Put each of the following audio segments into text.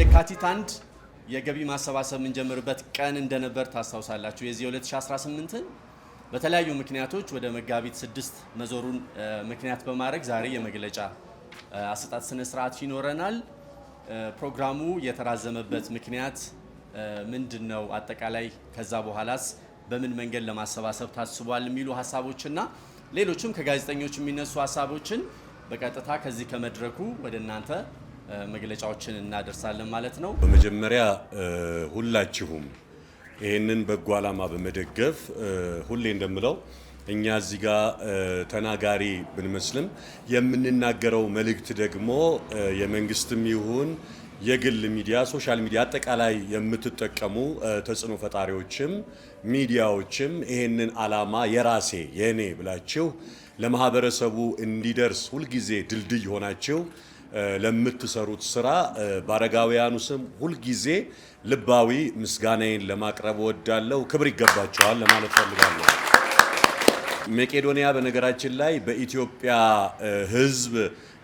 የካቲት አንድ የገቢ ማሰባሰብ የምንጀምርበት ቀን እንደነበር ታስታውሳላችሁ። የዚህ 2018ን በተለያዩ ምክንያቶች ወደ መጋቢት 6 መዞሩን ምክንያት በማድረግ ዛሬ የመግለጫ አሰጣጥ ስነ ስርዓት ይኖረናል። ፕሮግራሙ የተራዘመበት ምክንያት ምንድነው? አጠቃላይ ከዛ በኋላስ በምን መንገድ ለማሰባሰብ ታስቧል የሚሉ ሀሳቦችና ሌሎችም ከጋዜጠኞች የሚነሱ ሀሳቦችን በቀጥታ ከዚህ ከመድረኩ ወደ እናንተ መግለጫዎችን እናደርሳለን ማለት ነው። በመጀመሪያ ሁላችሁም ይህንን በጎ ዓላማ በመደገፍ ሁሌ እንደምለው እኛ እዚህ ጋር ተናጋሪ ብንመስልም የምንናገረው መልእክት ደግሞ የመንግስትም ይሁን የግል ሚዲያ፣ ሶሻል ሚዲያ አጠቃላይ የምትጠቀሙ ተጽዕኖ ፈጣሪዎችም ሚዲያዎችም ይህንን ዓላማ የራሴ የኔ ብላችሁ ለማህበረሰቡ እንዲደርስ ሁልጊዜ ድልድይ ሆናችሁ ለምትሰሩት ስራ በአረጋውያኑ ስም ሁልጊዜ ልባዊ ምስጋናዬን ለማቅረብ እወዳለሁ። ክብር ይገባቸዋል ለማለት ፈልጋለሁ። መቄዶንያ በነገራችን ላይ በኢትዮጵያ ሕዝብ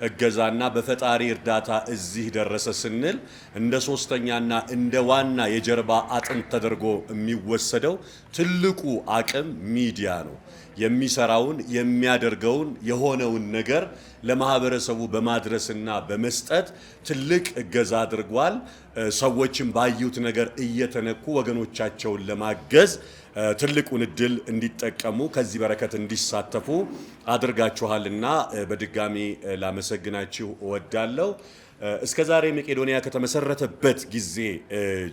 እገዛና በፈጣሪ እርዳታ እዚህ ደረሰ ስንል እንደ ሶስተኛና እንደ ዋና የጀርባ አጥንት ተደርጎ የሚወሰደው ትልቁ አቅም ሚዲያ ነው። የሚሰራውን የሚያደርገውን የሆነውን ነገር ለማህበረሰቡ በማድረስና በመስጠት ትልቅ እገዛ አድርጓል። ሰዎችን ባዩት ነገር እየተነኩ ወገኖቻቸውን ለማገዝ ትልቁን እድል እንዲጠቀሙ ከዚህ በረከት እንዲሳተፉ አድርጋችኋልና በድጋሚ ላመሰግናችሁ እወዳለሁ። እስከዛሬ መቄዶንያ ከተመሰረተበት ጊዜ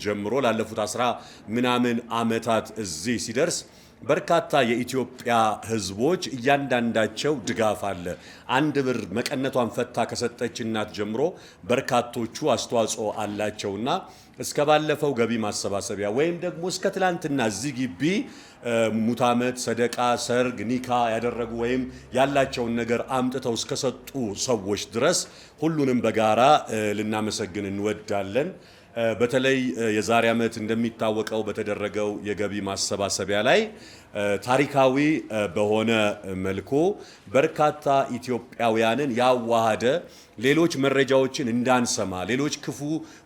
ጀምሮ ላለፉት 10 ምናምን ዓመታት እዚህ ሲደርስ በርካታ የኢትዮጵያ ህዝቦች እያንዳንዳቸው ድጋፍ አለ። 1 ብር መቀነቷን ፈታ ከሰጠች እናት ጀምሮ በርካቶቹ አስተዋጽኦ አላቸውና እስከ ባለፈው ገቢ ማሰባሰቢያ ወይም ደግሞ እስከ ትላንትና እዚህ ግቢ ሙት ዓመት፣ ሰደቃ፣ ሰርግ፣ ኒካ ያደረጉ ወይም ያላቸውን ነገር አምጥተው እስከሰጡ ሰዎች ድረስ ሁሉንም በጋራ ልናመሰግን እንወዳለን። በተለይ የዛሬ ዓመት እንደሚታወቀው በተደረገው የገቢ ማሰባሰቢያ ላይ ታሪካዊ በሆነ መልኩ በርካታ ኢትዮጵያውያንን ያዋሃደ ሌሎች መረጃዎችን እንዳንሰማ ሌሎች ክፉ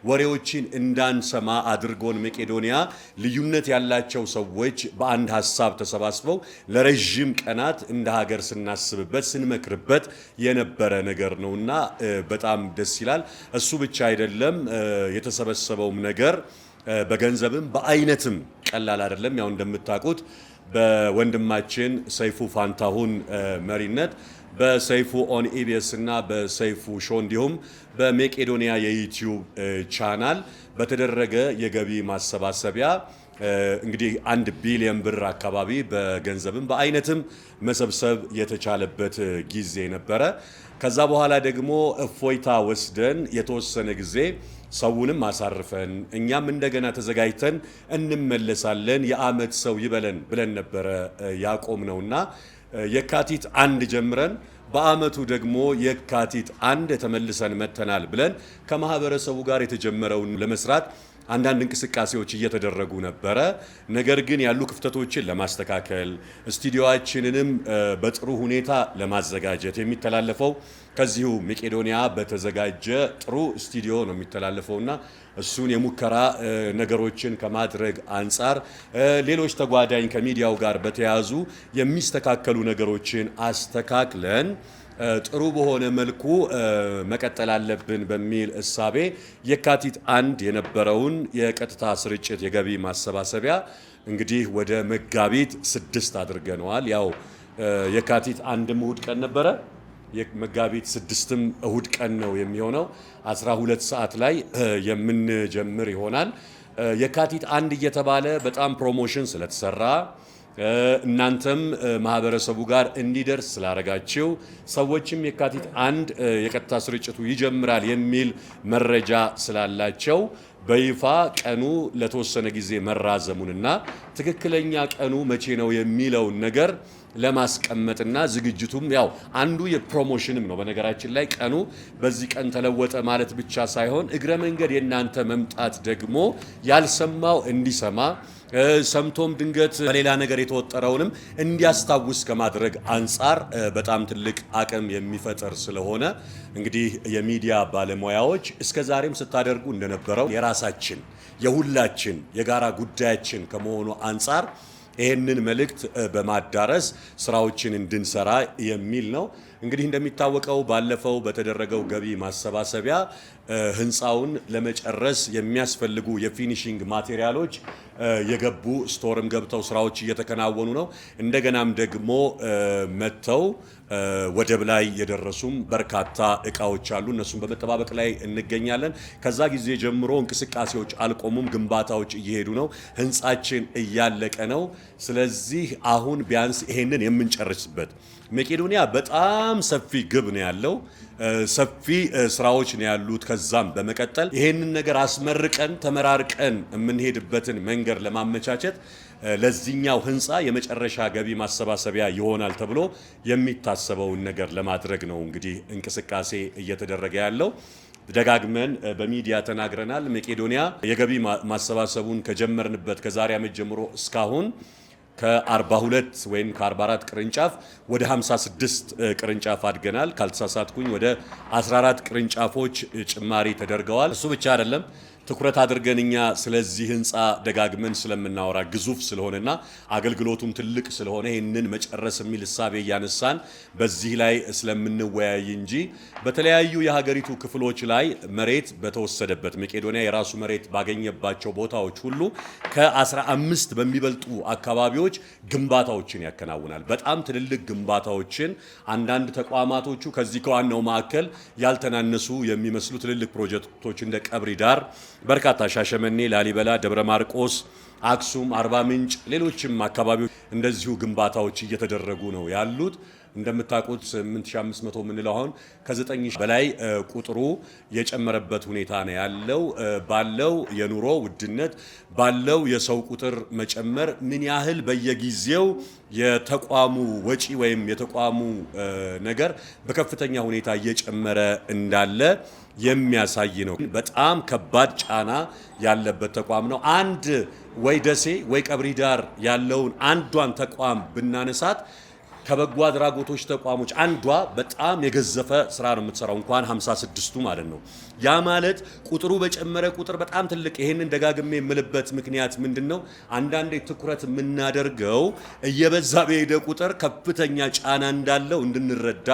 ወሬዎችን እንዳንሰማ አድርጎን መቄዶንያ ልዩነት ያላቸው ሰዎች በአንድ ሀሳብ ተሰባስበው ለረጅም ቀናት እንደ ሀገር ስናስብበት ስንመክርበት የነበረ ነገር ነውና በጣም ደስ ይላል። እሱ ብቻ አይደለም፣ የተሰበሰበውም ነገር በገንዘብም በአይነትም ቀላል አይደለም። ያው እንደምታውቁት በወንድማችን ሰይፉ ፋንታሁን መሪነት በሰይፉ ኦን ኢቢኤስ እና በሰይፉ ሾው እንዲሁም በመቄዶንያ የዩቲዩብ ቻናል በተደረገ የገቢ ማሰባሰቢያ እንግዲህ 1 ቢሊዮን ብር አካባቢ በገንዘብም በአይነትም መሰብሰብ የተቻለበት ጊዜ ነበረ። ከዛ በኋላ ደግሞ እፎይታ ወስደን የተወሰነ ጊዜ ሰውንም አሳርፈን እኛም እንደገና ተዘጋጅተን እንመለሳለን፣ የዓመት ሰው ይበለን ብለን ነበረ ያቆም ነውና የካቲት 1 ጀምረን በዓመቱ ደግሞ የካቲት 1 ተመልሰን መተናል ብለን ከማህበረሰቡ ጋር የተጀመረውን ለመስራት አንዳንድ እንቅስቃሴዎች እየተደረጉ ነበረ። ነገር ግን ያሉ ክፍተቶችን ለማስተካከል ስቱዲዮአችንንም በጥሩ ሁኔታ ለማዘጋጀት የሚተላለፈው ከዚሁ መቄዶንያ በተዘጋጀ ጥሩ ስቱዲዮ ነው የሚተላለፈውና እሱን የሙከራ ነገሮችን ከማድረግ አንጻር ሌሎች ተጓዳኝ ከሚዲያው ጋር በተያያዙ የሚስተካከሉ ነገሮችን አስተካክለን ጥሩ በሆነ መልኩ መቀጠል አለብን በሚል እሳቤ የካቲት 1 የነበረውን የቀጥታ ስርጭት የገቢ ማሰባሰቢያ እንግዲህ ወደ መጋቢት 6 አድርገነዋል። ያው የካቲት 1 እሁድ ቀን ነበረ፣ የመጋቢት 6ም እሁድ ቀን ነው የሚሆነው። 12 ሰዓት ላይ የምንጀምር ይሆናል። የካቲት 1 እየተባለ በጣም ፕሮሞሽን ስለተሰራ እናንተም ማህበረሰቡ ጋር እንዲደርስ ስላረጋችሁ ሰዎችም የካቲት 1 የቀጥታ ስርጭቱ ይጀምራል የሚል መረጃ ስላላቸው በይፋ ቀኑ ለተወሰነ ጊዜ መራዘሙንና ትክክለኛ ቀኑ መቼ ነው የሚለውን ነገር ለማስቀመጥና ዝግጅቱም ያው አንዱ የፕሮሞሽንም ነው። በነገራችን ላይ ቀኑ በዚህ ቀን ተለወጠ ማለት ብቻ ሳይሆን እግረ መንገድ የእናንተ መምጣት ደግሞ ያልሰማው እንዲሰማ ሰምቶም ድንገት በሌላ ነገር የተወጠረውንም እንዲያስታውስ ከማድረግ አንጻር በጣም ትልቅ አቅም የሚፈጠር ስለሆነ እንግዲህ የሚዲያ ባለሙያዎች እስከዛሬም ስታደርጉ እንደነበረው የራሳችን የሁላችን የጋራ ጉዳያችን ከመሆኑ አንጻር ይህንን መልእክት በማዳረስ ስራዎችን እንድንሰራ የሚል ነው። እንግዲህ እንደሚታወቀው ባለፈው በተደረገው ገቢ ማሰባሰቢያ ህንፃውን ለመጨረስ የሚያስፈልጉ የፊኒሺንግ ማቴሪያሎች የገቡ ስቶርም ገብተው ስራዎች እየተከናወኑ ነው። እንደገናም ደግሞ መተው ወደብ ላይ የደረሱም በርካታ እቃዎች አሉ። እነሱም በመጠባበቅ ላይ እንገኛለን። ከዛ ጊዜ ጀምሮ እንቅስቃሴዎች አልቆሙም፣ ግንባታዎች እየሄዱ ነው። ህንፃችን እያለቀ ነው። ስለዚህ አሁን ቢያንስ ይሄንን የምንጨርስበት መቄዶንያ በጣም ሰፊ ግብ ነው ያለው። ሰፊ ስራዎች ነው ያሉት። ከዛም በመቀጠል ይሄንን ነገር አስመርቀን ተመራርቀን የምንሄድበትን መንገድ ለማመቻቸት ለዚህኛው ህንፃ የመጨረሻ ገቢ ማሰባሰቢያ ይሆናል ተብሎ የሚታሰበውን ነገር ለማድረግ ነው እንግዲህ እንቅስቃሴ እየተደረገ ያለው። ደጋግመን በሚዲያ ተናግረናል። መቄዶንያ የገቢ ማሰባሰቡን ከጀመርንበት ከዛሬ ዓመት ጀምሮ እስካሁን ከ42 ወይም ከ44 ቅርንጫፍ ወደ 56 ቅርንጫፍ አድገናል። ካልተሳሳትኩኝ ወደ 14 ቅርንጫፎች ጭማሪ ተደርገዋል። እሱ ብቻ አይደለም። ትኩረት አድርገን እኛ ስለዚህ ህንፃ ደጋግመን ስለምናወራ ግዙፍ ስለሆነና አገልግሎቱም ትልቅ ስለሆነ ይህንን መጨረስ የሚል እሳቤ እያነሳን በዚህ ላይ ስለምንወያይ እንጂ በተለያዩ የሀገሪቱ ክፍሎች ላይ መሬት በተወሰደበት መቄዶንያ የራሱ መሬት ባገኘባቸው ቦታዎች ሁሉ ከ15 በሚበልጡ አካባቢዎች ግንባታዎችን ያከናውናል። በጣም ትልልቅ ግንባታዎችን አንዳንድ ተቋማቶቹ ከዚህ ከዋናው ማዕከል ያልተናነሱ የሚመስሉ ትልልቅ ፕሮጀክቶች እንደ ቀብሪ ዳር በርካታ ሻሸመኔ፣ ላሊበላ፣ ደብረ ማርቆስ፣ አክሱም፣ አርባ ምንጭ ሌሎችም አካባቢዎች እንደዚሁ ግንባታዎች እየተደረጉ ነው ያሉት። እንደምታውቁት 8500 የምንለው አሁን ከ9000 በላይ ቁጥሩ የጨመረበት ሁኔታ ነው ያለው። ባለው የኑሮ ውድነት ባለው የሰው ቁጥር መጨመር ምን ያህል በየጊዜው የተቋሙ ወጪ ወይም የተቋሙ ነገር በከፍተኛ ሁኔታ እየጨመረ እንዳለ የሚያሳይ ነው። በጣም ከባድ ጫና ያለበት ተቋም ነው። አንድ ወይ ደሴ ወይ ቀብሪ ዳር ያለውን አንዷን ተቋም ብናነሳት ከበጎ አድራጎቶች ተቋሞች አንዷ በጣም የገዘፈ ስራ ነው የምትሰራው፣ እንኳን 56ቱ ማለት ነው። ያ ማለት ቁጥሩ በጨመረ ቁጥር በጣም ትልቅ። ይሄንን ደጋግሜ የምልበት ምክንያት ምንድነው? አንዳንዴ ትኩረት የምናደርገው እየበዛ በሄደ ቁጥር ከፍተኛ ጫና እንዳለው እንድንረዳ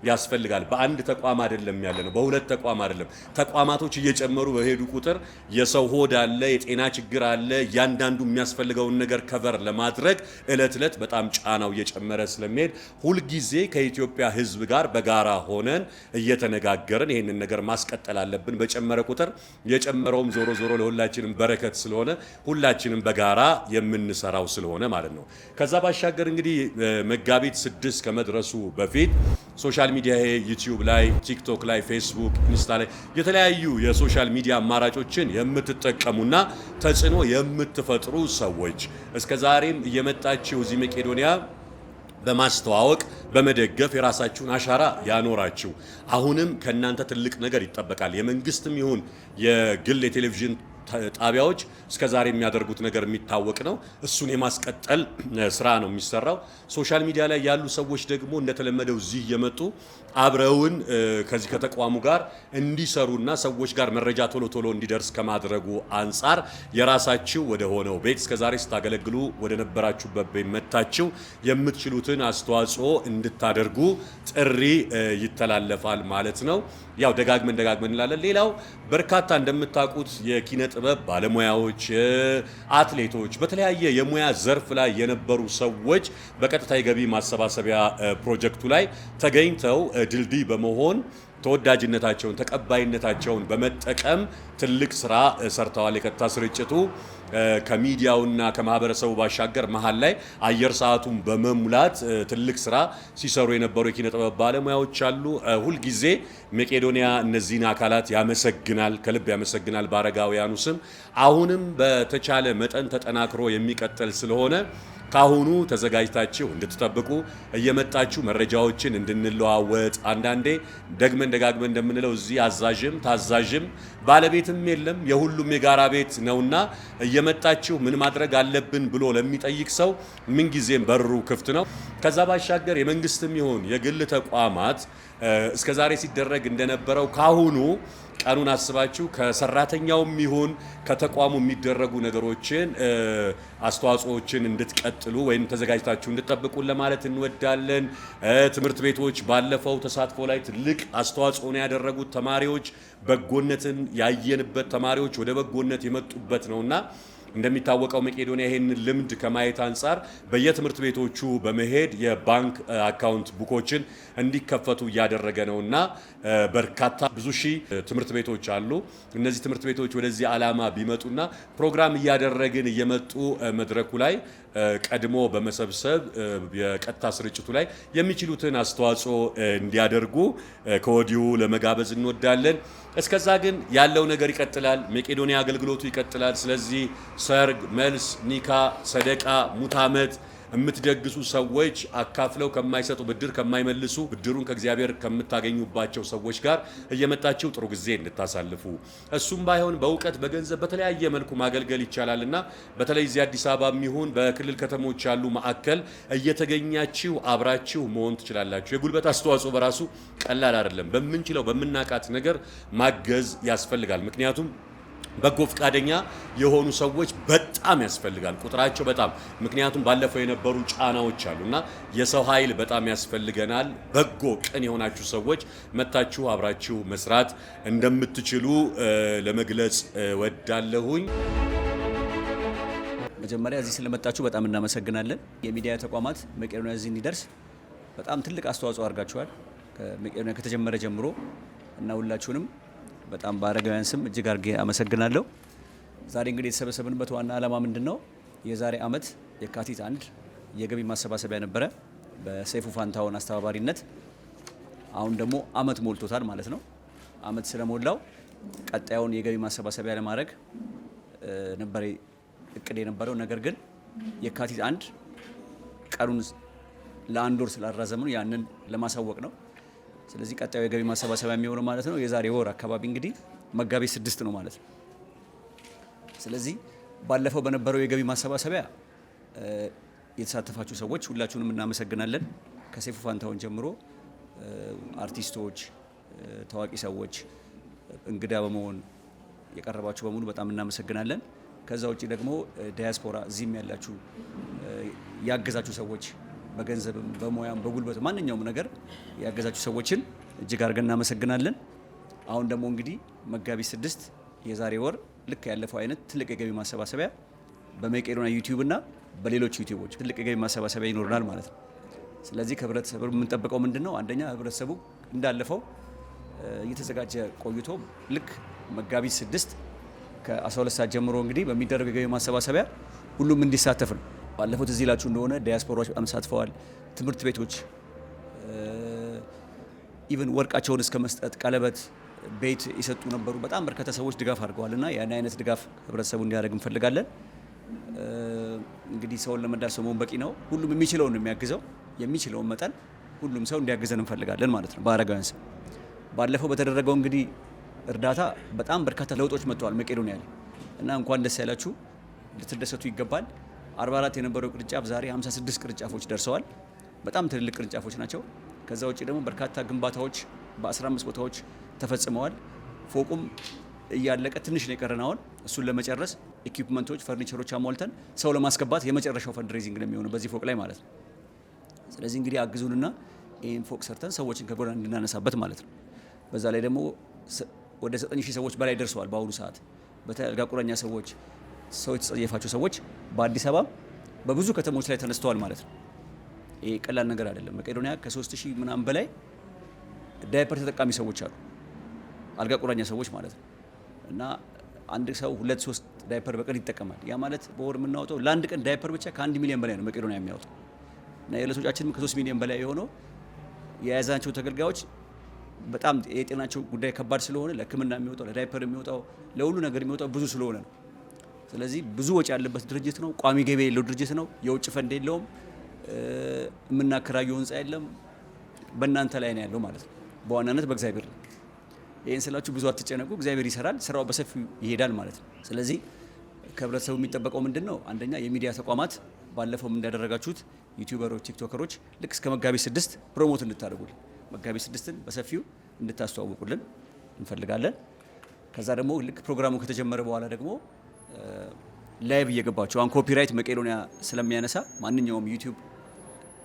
ያስፈልጋል። በአንድ ተቋም አይደለም ያለ ነው፣ በሁለት ተቋም አይደለም። ተቋማቶች እየጨመሩ በሄዱ ቁጥር የሰው ሆድ አለ፣ የጤና ችግር አለ። እያንዳንዱ የሚያስፈልገውን ነገር ከቨር ለማድረግ እለት እለት በጣም ጫናው እየጨመረ ስለሚሄድ ሁልጊዜ ከኢትዮጵያ ሕዝብ ጋር በጋራ ሆነን እየተነጋገርን ይህንን ነገር ማስቀጠል አለብን። በጨመረ ቁጥር የጨመረውም ዞሮ ዞሮ ለሁላችንም በረከት ስለሆነ ሁላችንም በጋራ የምንሰራው ስለሆነ ማለት ነው። ከዛ ባሻገር እንግዲህ መጋቢት 6 ከመድረሱ በፊት ሶሻል ሚዲያ ዩቲዩብ ላይ፣ ቲክቶክ ላይ፣ ፌስቡክ፣ ኢንስታ ላይ የተለያዩ የሶሻል ሚዲያ አማራጮችን የምትጠቀሙና ተጽዕኖ የምትፈጥሩ ሰዎች እስከዛሬም እየመጣችሁ እዚህ መቄዶንያ በማስተዋወቅ በመደገፍ የራሳችሁን አሻራ ያኖራችሁ አሁንም ከእናንተ ትልቅ ነገር ይጠበቃል። የመንግስትም ይሁን የግል የቴሌቪዥን ጣቢያዎች እስከዛሬ የሚያደርጉት ነገር የሚታወቅ ነው። እሱን የማስቀጠል ስራ ነው የሚሰራው። ሶሻል ሚዲያ ላይ ያሉ ሰዎች ደግሞ እንደተለመደው እዚህ እየመጡ አብረውን ከዚህ ከተቋሙ ጋር እንዲሰሩና ሰዎች ጋር መረጃ ቶሎ ቶሎ እንዲደርስ ከማድረጉ አንጻር የራሳችሁ ወደ ሆነው ቤት እስከዛሬ ስታገለግሉ ወደ ነበራችሁበት ቤት መጥታችሁ የምትችሉትን አስተዋጽኦ እንድታደርጉ ጥሪ ይተላለፋል ማለት ነው። ያው ደጋግመን እንላለን። ሌላው በርካታ እንደምታውቁት የኪነ ጥበብ ባለሙያዎች፣ አትሌቶች፣ በተለያየ የሙያ ዘርፍ ላይ የነበሩ ሰዎች በቀጥታ የገቢ ማሰባሰቢያ ፕሮጀክቱ ላይ ተገኝተው ድልድይ በመሆን ተወዳጅነታቸውን ተቀባይነታቸውን በመጠቀም ትልቅ ስራ ሰርተዋል። የቀጥታ ስርጭቱ ከሚዲያውና ከማህበረሰቡ ባሻገር መሀል ላይ አየር ሰዓቱን በመሙላት ትልቅ ስራ ሲሰሩ የነበሩ የኪነ ጥበብ ባለሙያዎች አሉ። ሁልጊዜ መቄዶንያ እነዚህን አካላት ያመሰግናል፣ ከልብ ያመሰግናል በአረጋውያኑ ስም። አሁንም በተቻለ መጠን ተጠናክሮ የሚቀጥል ስለሆነ ካሁኑ ተዘጋጅታችሁ እንድትጠብቁ እየመጣችሁ መረጃዎችን እንድንለዋወጥ አንዳንዴ ደግመን ደጋግመን እንደምንለው እዚህ አዛዥም ታዛዥም ባለቤትም የለም የሁሉም የጋራ ቤት ነውና እየመጣችሁ ምን ማድረግ አለብን ብሎ ለሚጠይቅ ሰው ምንጊዜም በሩ ክፍት ነው። ከዛ ባሻገር የመንግስትም ይሁን የግል ተቋማት እስከዛሬ ሲደረግ እንደነበረው ካሁኑ ቀኑን አስባችሁ ከሰራተኛውም ይሁን ከተቋሙ የሚደረጉ ነገሮችን አስተዋጽኦችን እንድትቀጥሉ ወይም ተዘጋጅታችሁ እንድትጠብቁን ለማለት እንወዳለን። ትምህርት ቤቶች ባለፈው ተሳትፎ ላይ ትልቅ አስተዋጽኦ ነው ያደረጉት። ተማሪዎች በጎነትን ያየንበት፣ ተማሪዎች ወደ በጎነት የመጡበት ነውና እንደሚታወቀው መቄዶንያ ይሄን ልምድ ከማየት አንጻር በየትምህርት ቤቶቹ በመሄድ የባንክ አካውንት ቡኮችን እንዲከፈቱ እያደረገ ነውና በርካታ ብዙ ሺህ ትምህርት ቤቶች አሉ። እነዚህ ትምህርት ቤቶች ወደዚህ ዓላማ ቢመጡና ፕሮግራም እያደረግን እየመጡ መድረኩ ላይ ቀድሞ በመሰብሰብ የቀጥታ ስርጭቱ ላይ የሚችሉትን አስተዋጽኦ እንዲያደርጉ ከወዲሁ ለመጋበዝ እንወዳለን። እስከዛ ግን ያለው ነገር ይቀጥላል። መቄዶንያ አገልግሎቱ ይቀጥላል። ስለዚህ ሰርግ፣ መልስ፣ ኒካ፣ ሰደቃ፣ ሙት ዓመት የምትደግሱ ሰዎች አካፍለው ከማይሰጡ ብድር ከማይመልሱ ብድሩን ከእግዚአብሔር ከምታገኙባቸው ሰዎች ጋር እየመጣችሁ ጥሩ ጊዜ እንድታሳልፉ እሱም ባይሆን በእውቀት በገንዘብ በተለያየ መልኩ ማገልገል ይቻላልና በተለይ እዚህ አዲስ አበባ የሚሆን በክልል ከተሞች ያሉ ማዕከል እየተገኛችሁ አብራችሁ መሆን ትችላላችሁ። የጉልበት አስተዋጽኦ በራሱ ቀላል አይደለም። በምንችለው በምናቃት ነገር ማገዝ ያስፈልጋል። ምክንያቱም በጎ ፈቃደኛ የሆኑ ሰዎች በጣም ያስፈልጋል ቁጥራቸው በጣም ምክንያቱም ባለፈው የነበሩ ጫናዎች አሉና የሰው ኃይል በጣም ያስፈልገናል። በጎ ቅን የሆናችሁ ሰዎች መታችሁ አብራችሁ መስራት እንደምትችሉ ለመግለጽ ወዳለሁኝ። መጀመሪያ እዚህ ስለመጣችሁ በጣም እናመሰግናለን። የሚዲያ ተቋማት መቄዶንያ እዚህ እንዲደርስ በጣም ትልቅ አስተዋጽኦ አድርጋችኋል። መቄዶንያ ከተጀመረ ጀምሮ እና ሁላችሁንም በጣም በአረጋውያን ስም እጅግ አድርጌ አመሰግናለሁ። ዛሬ እንግዲህ የተሰበሰብንበት ዋና ዓላማ ምንድነው? የዛሬ ዓመት የካቲት 1 የገቢ ማሰባሰቢያ ነበረ በሰይፉ ፋንታሁን አስተባባሪነት። አሁን ደግሞ ዓመት ሞልቶታል ማለት ነው። ዓመት ስለሞላው ቀጣዩን የገቢ ማሰባሰቢያ ለማድረግ ነበር እቅድ የነበረው። ነገር ግን የካቲት 1 ቀኑን ለአንድ ወር ስላራዘምነው ያንን ለማሳወቅ ነው። ስለዚህ ቀጣዩ የገቢ ማሰባሰቢያ የሚሆነው ማለት ነው የዛሬ ወር አካባቢ እንግዲህ መጋቢት 6 ነው ማለት ነው። ስለዚህ ባለፈው በነበረው የገቢ ማሰባሰቢያ የተሳተፋችሁ ሰዎች ሁላችሁንም እናመሰግናለን። ከሰይፉ ፋንታሁን ጀምሮ አርቲስቶች፣ ታዋቂ ሰዎች እንግዳ በመሆን የቀረባችሁ በሙሉ በጣም እናመሰግናለን። ከዛ ውጪ ደግሞ ዲያስፖራ እዚህም ያላችሁ ያገዛችሁ ሰዎች በገንዘብም በሙያም በጉልበት ማንኛውም ነገር ያገዛችሁ ሰዎችን እጅግ አድርገን እናመሰግናለን። አሁን ደግሞ እንግዲህ መጋቢት 6 የዛሬ ወር ልክ ያለፈው አይነት ትልቅ የገቢ ማሰባሰቢያ በመቄዶንያ ዩቲዩብ እና በሌሎች ዩቲዩቦች ትልቅ የገቢ ማሰባሰቢያ ይኖርናል ማለት ነው። ስለዚህ ከህብረተሰቡ የምንጠብቀው ምንድነው? አንደኛ ህብረተሰቡ እንዳለፈው እየተዘጋጀ ቆይቶ ልክ መጋቢት 6 ከ12 ሰዓት ጀምሮ እንግዲህ በሚደረግ የገቢ ማሰባሰቢያ ሁሉም እንዲሳተፍ ነው። ባለፈው እዚህ ላችሁ እንደሆነ ዲያስፖራዎች በጣም ተሳትፈዋል። ትምህርት ቤቶች ኢቭን ወርቃቸውን እስከ መስጠት ቀለበት፣ ቤት የሰጡ ነበሩ። በጣም በርካታ ሰዎች ድጋፍ አድርገዋልና ያን አይነት ድጋፍ ህብረተሰቡ እንዲያደርግ እንፈልጋለን። እንግዲህ ሰውን ለመዳር ሰው መሆን በቂ ነው። ሁሉም የሚችለውን ነው የሚያግዘው። የሚችለውን መጠን ሁሉም ሰው እንዲያግዘን እንፈልጋለን ማለት ነው በአረጋውያን ስም። ባለፈው በተደረገው እንግዲህ እርዳታ በጣም በርካታ ለውጦች መጥተዋል መቄዶንያ ላይ እና እንኳን ደስ ያላችሁ፣ ልትደሰቱ ይገባል። 44 የነበረው ቅርንጫፍ ዛሬ 56 ቅርንጫፎች ደርሰዋል። በጣም ትልልቅ ቅርንጫፎች ናቸው። ከዛ ውጪ ደግሞ በርካታ ግንባታዎች በ15 ቦታዎች ተፈጽመዋል። ፎቁም እያለቀ ትንሽ ነው የቀረን አሁን እሱን ለመጨረስ ኢኩዊፕመንቶች፣ ፈርኒቸሮች አሟልተን ሰው ለማስገባት የመጨረሻው ፈንድሬዚንግ ነው የሚሆነው በዚህ ፎቅ ላይ ማለት ነው። ስለዚህ እንግዲህ አግዙንና ይህን ፎቅ ሰርተን ሰዎችን ከጎዳና እንድናነሳበት ማለት ነው። በዛ ላይ ደግሞ ወደ 9000 ሰዎች በላይ ደርሰዋል በአሁኑ ሰዓት። በተለይ አልጋ ቁራኛ ሰዎች፣ ሰው የተጸየፋቸው ሰዎች በአዲስ አበባ በብዙ ከተሞች ላይ ተነስተዋል ማለት ነው። ይሄ ቀላል ነገር አይደለም። መቄዶንያ ከ3000 ምናምን በላይ ዳይፐር ተጠቃሚ ሰዎች አሉ፣ አልጋ ቁራኛ ሰዎች ማለት ነው። እና አንድ ሰው 2-3 ዳይፐር በቀን ይጠቀማል። ያ ማለት በወር የምናወጣው ለአንድ ቀን ዳይፐር ብቻ ከ1 ሚሊዮን በላይ ነው መቄዶንያ የሚያወጣው። እና የዕለቶቻችንም ከ3 ሚሊዮን በላይ የሆነው የያዛቸው ተገልጋዮች በጣም የጤናቸው ጉዳይ ከባድ ስለሆነ ለሕክምና የሚወጣው ለዳይፐር የሚወጣው ለሁሉ ነገር የሚወጣው ብዙ ስለሆነ ነው። ስለዚህ ብዙ ወጪ ያለበት ድርጅት ነው። ቋሚ ገቢ የሌለው ድርጅት ነው። የውጭ ፈንድ የለውም። የምናከራየው ህንፃ የለም። በእናንተ ላይ ነው ያለው ማለት ነው። በዋናነት በእግዚአብሔር ነው። ይህን ስላችሁ ብዙ አትጨነቁ። እግዚአብሔር ይሰራል፣ ስራው በሰፊው ይሄዳል ማለት ነው። ስለዚህ ከህብረተሰቡ የሚጠበቀው ምንድን ነው? አንደኛ የሚዲያ ተቋማት ባለፈው እንዳደረጋችሁት ዩቲዩበሮች፣ ቲክቶከሮች ልክ እስከ መጋቢት 6 ፕሮሞት እንድታደርጉልን መጋቢት 6ን በሰፊው እንድታስተዋውቁልን እንፈልጋለን። ከዛ ደግሞ ልክ ፕሮግራሙ ከተጀመረ በኋላ ደግሞ ላይቭ እየገባችሁ አሁን ኮፒራይት መቄዶንያ ስለሚያነሳ ማንኛውም ዩቲዩብ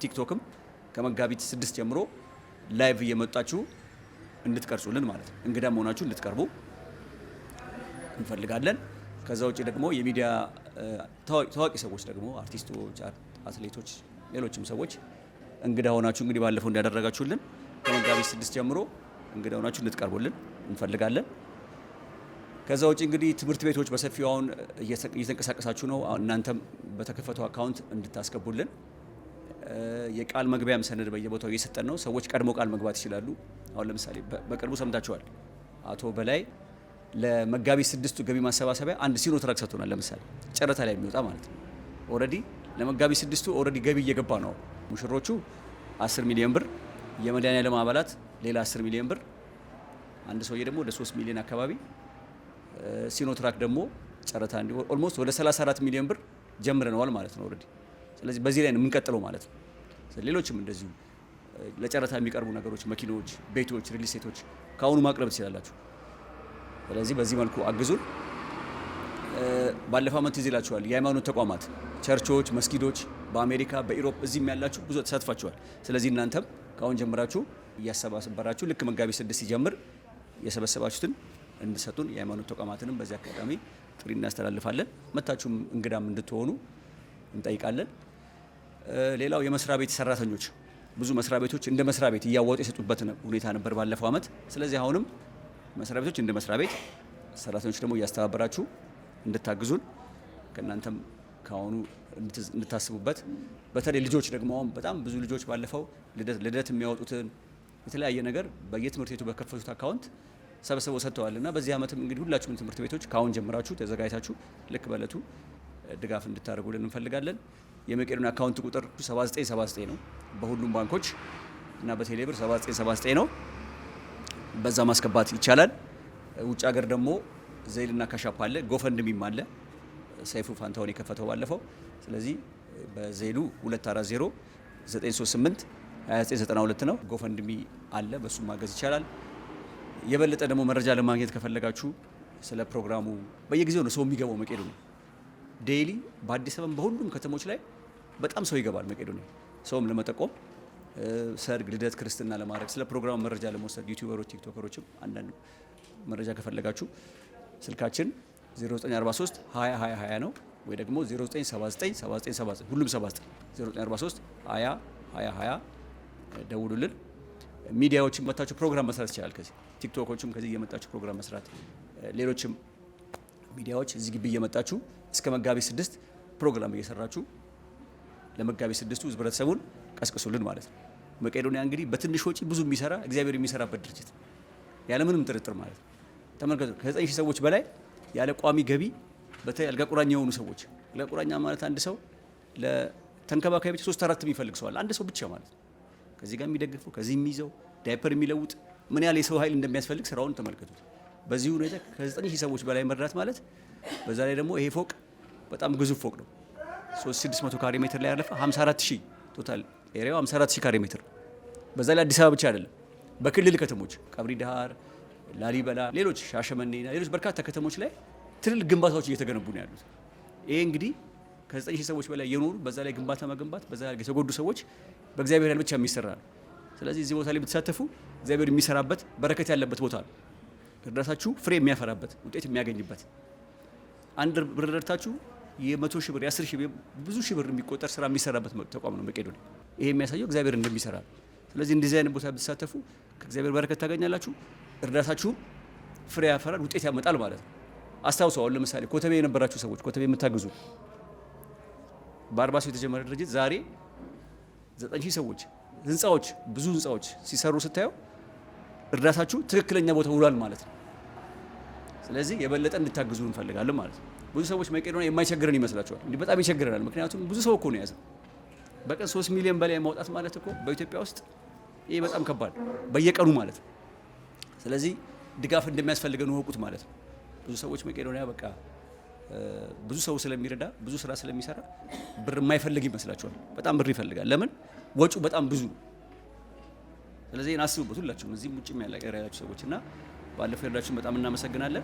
ቲክቶክም ከመጋቢት 6 ጀምሮ ላይቭ እየመጣችሁ እንድትቀርጹልን ማለት ነው። እንግዳም ሆናችሁ እንድትቀርቡ እንፈልጋለን። ከዛ ውጭ ደግሞ የሚዲያ ታዋቂ ሰዎች ደግሞ አርቲስቶች፣ አትሌቶች፣ ሌሎችም ሰዎች እንግዳ ሆናችሁ እንግዲህ ባለፈው እንዳደረጋችሁልን ከመጋቢት 6 ጀምሮ እንግዳ ሆናችሁ እንድትቀርቡልን እንፈልጋለን። ከዛ ውጭ እንግዲህ ትምህርት ቤቶች በሰፊው አሁን እየተንቀሳቀሳችሁ ነው። እናንተም በተከፈተው አካውንት እንድታስገቡልን የቃል መግቢያም ሰነድ በየቦታው እየሰጠን ነው። ሰዎች ቀድሞ ቃል መግባት ይችላሉ። አሁን ለምሳሌ በቅርቡ ሰምታችኋል። አቶ በላይ ለመጋቢት 6ቱ ገቢ ማሰባሰቢያ አንድ ሲኖትራክ ሰጥቶናል። ለምሳሌ ጨረታ ላይ የሚወጣ ማለት ነው። ኦልሬዲ ለመጋቢት 6ቱ ኦልሬዲ ገቢ እየገባ ነው። ሙሽሮቹ 10 ሚሊዮን ብር፣ የመድኃኒዓለም አባላት ሌላ 10 ሚሊዮን ብር፣ አንድ ሰውዬ ደግሞ ወደ 3 ሚሊዮን አካባቢ፣ ሲኖትራክ ደግሞ ጨረታ እንዲሆን ኦልሞስት ወደ 34 ሚሊዮን ብር ጀምረነዋል ማለት ነው ኦልሬዲ። ስለዚህ በዚህ ላይ ነው የምንቀጥለው ማለት ነው። ሌሎችም እንደዚሁ ለጨረታ የሚቀርቡ ነገሮች፣ መኪኖች፣ ቤቶች፣ ሪል ስቴቶች ከአሁኑ ማቅረብ ትችላላችሁ። ስለዚህ በዚህ መልኩ አግዙን። ባለፈው ዓመት እዚህ ይላችኋል የሃይማኖት ተቋማት፣ ቸርቾች፣ መስጊዶች በአሜሪካ በኢሮፕ እዚህም ያላችሁ ብዙ ተሳትፋችኋል። ስለዚህ እናንተም ከአሁን ጀምራችሁ እያሰባሰባችሁ ልክ መጋቢት 6 ሲጀምር የሰበሰባችሁትን እንድሰጡን የሃይማኖት ተቋማትንም በዚህ አጋጣሚ ጥሪ እናስተላልፋለን። መታችሁም እንግዳም እንድትሆኑ እንጠይቃለን። ሌላው የመስሪያ ቤት ሰራተኞች ብዙ መስሪያ ቤቶች እንደ መስሪያ ቤት እያዋጡ የሰጡበት ሁኔታ ነበር ባለፈው ዓመት። ስለዚህ አሁንም መስሪያ ቤቶች እንደ መስሪያ ቤት፣ ሰራተኞች ደግሞ እያስተባበራችሁ እንድታግዙን ከእናንተም ከአሁኑ እንድታስቡበት። በተለይ ልጆች ደግሞ አሁን በጣም ብዙ ልጆች ባለፈው ልደት የሚያወጡትን የተለያየ ነገር በየትምህርት ቤቱ በከፈቱት አካውንት ሰብስበው ሰጥተዋል እና በዚህ ዓመትም እንግዲህ ሁላችሁም ትምህርት ቤቶች ከአሁን ጀምራችሁ ተዘጋጅታችሁ ልክ በእለቱ ድጋፍ እንድታደርጉልን እንፈልጋለን። የመቄዶንያ አካውንት ቁጥር 7979 ነው። በሁሉም ባንኮች እና በቴሌብር 7979 ነው። በዛ ማስገባት ይቻላል። ውጭ ሀገር ደግሞ ዘይልና ካሻፕ አለ፣ ጎፈንድሚም አለ። ሰይፉ ፋንታውን የከፈተው ባለፈው። ስለዚህ በዘይሉ 240 938 2992 ነው። ጎፈንድሚ አለ፣ በሱ ማገዝ ይቻላል። የበለጠ ደግሞ መረጃ ለማግኘት ከፈለጋችሁ ስለ ፕሮግራሙ በየጊዜው ነው ሰው የሚገባው መቄዶንያ ዴይሊ በአዲስ አበባ በሁሉም ከተሞች ላይ በጣም ሰው ይገባል መቄዶንያ። ሰውም ለመጠቆም ሰርግ፣ ልደት፣ ክርስትና ለማድረግ ስለ ፕሮግራሙ መረጃ ለመውሰድ ዩቲዩበሮች፣ ቲክቶከሮችም አንዳንድ መረጃ ከፈለጋችሁ ስልካችን 0943 20 20 20 ነው ወይ ደግሞ 0979 7979 ሁሉም 79 0943 20 20 20 ደውሉልን። ሚዲያዎችም መታችሁ ፕሮግራም መስራት ይችላል። ከዚህ ቲክቶኮችም ከዚህ እየመጣችሁ ፕሮግራም መስራት፣ ሌሎችም ሚዲያዎች እዚህ ግቢ እየመጣችሁ እስከ መጋቢት 6 ፕሮግራም እየሰራችሁ ለመጋቢት 6ቱ ህብረተሰቡን ቀስቅሱልን ማለት ነው። መቄዶንያ እንግዲህ በትንሽ ወጪ ብዙ የሚሰራ እግዚአብሔር የሚሰራበት ድርጅት ያለምንም ጥርጥር ማለት ነው። ተመልከቱ፣ ከ9,000 ሰዎች በላይ ያለ ቋሚ ገቢ በተለይ አልጋ ቁራኛ የሆኑ ሰዎች። አልጋ ቁራኛ ማለት አንድ ሰው ለተንከባካቢ ብቻ 3-4 የሚፈልግ ሰው አለ። አንድ ሰው ብቻ ማለት ነው። ከዚህ ጋር የሚደግፈው ከዚህ የሚይዘው ዳይፐር የሚለውጥ ምን ያህል የሰው ኃይል እንደሚያስፈልግ ስራውን ተመልከቱት። በዚህ ሁኔታ ከ9,000 ሰዎች በላይ መርዳት ማለት በዛ ላይ ደግሞ ይሄ ፎቅ በጣም ግዙፍ ፎቅ ነው። 3600 ካሬ ሜትር ላይ ያለፈ 54000 ቶታል ኤሪያው 54000 ካሬ ሜትር። በዛ ላይ አዲስ አበባ ብቻ አይደለም፣ በክልል ከተሞች ቀብሪ ዳሃር፣ ላሊበላ፣ ሌሎች ሻሸመኔና ሌሎች በርካታ ከተሞች ላይ ትልልቅ ግንባታዎች እየተገነቡ ነው ያሉት። ይሄ እንግዲህ ከ9,000 ሰዎች በላይ የኖሩ በዛ ላይ ግንባታ መገንባት በዛ ላይ የተጎዱ ሰዎች በእግዚአብሔር ኃይል ብቻ የሚሰራ ነው። ስለዚህ እዚህ ቦታ ላይ ብትሳተፉ እግዚአብሔር የሚሰራበት በረከት ያለበት ቦታ ነው። እርዳታችሁ ፍሬ የሚያፈራበት ውጤት የሚያገኝበት አንድ ብር ረድታችሁ የ100 ሺህ ብር የ10 ሺህ ብር ብዙ ሺህ ብር የሚቆጠር ስራ የሚሰራበት ተቋም ነው መቄዶንያ። ይሄ የሚያሳየው እግዚአብሔር እንደሚሰራ ነው። ስለዚህ እንደዚህ አይነት ቦታ ብትሳተፉ ከእግዚአብሔር በረከት ታገኛላችሁ። እርዳታችሁ ፍሬ ያፈራል፣ ውጤት ያመጣል ማለት ነው። አስታውሱ፣ አሁን ለምሳሌ ኮተቤ የነበራችሁ ሰዎች ኮተቤ የምታግዙ በ40 ሰው የተጀመረ ድርጅት ዛሬ 9,000 ሰዎች ህንፃዎች፣ ብዙ ህንፃዎች ሲሰሩ ስታየው እርዳታችሁ ትክክለኛ ቦታ ውሏል ማለት ነው። ስለዚህ የበለጠ እንድታግዙ እንፈልጋለን ማለት ነው። ብዙ ሰዎች መቄዶንያ የማይቸግረን ይመስላቸዋል። እንዲህ በጣም ይቸግረናል። ምክንያቱም ብዙ ሰው እኮ ነው የያዘው። በቀን 3 ሚሊዮን በላይ ማውጣት ማለት እኮ በኢትዮጵያ ውስጥ ይሄ በጣም ከባድ በየቀኑ ማለት ነው። ስለዚህ ድጋፍ እንደሚያስፈልገን ወቁት ማለት ነው። ብዙ ሰዎች መቄዶንያ በቃ ብዙ ሰው ስለሚረዳ ብዙ ስራ ስለሚሰራ ብር የማይፈልግ ይመስላችኋል። በጣም ብር ይፈልጋል። ለምን? ወጪው በጣም ብዙ ነው። ስለዚህ እናስቡበት ሁላችሁም፣ እዚህም ውጭም ያላችሁ ሰዎች እና ባለፈው የረዳችሁን በጣም እናመሰግናለን።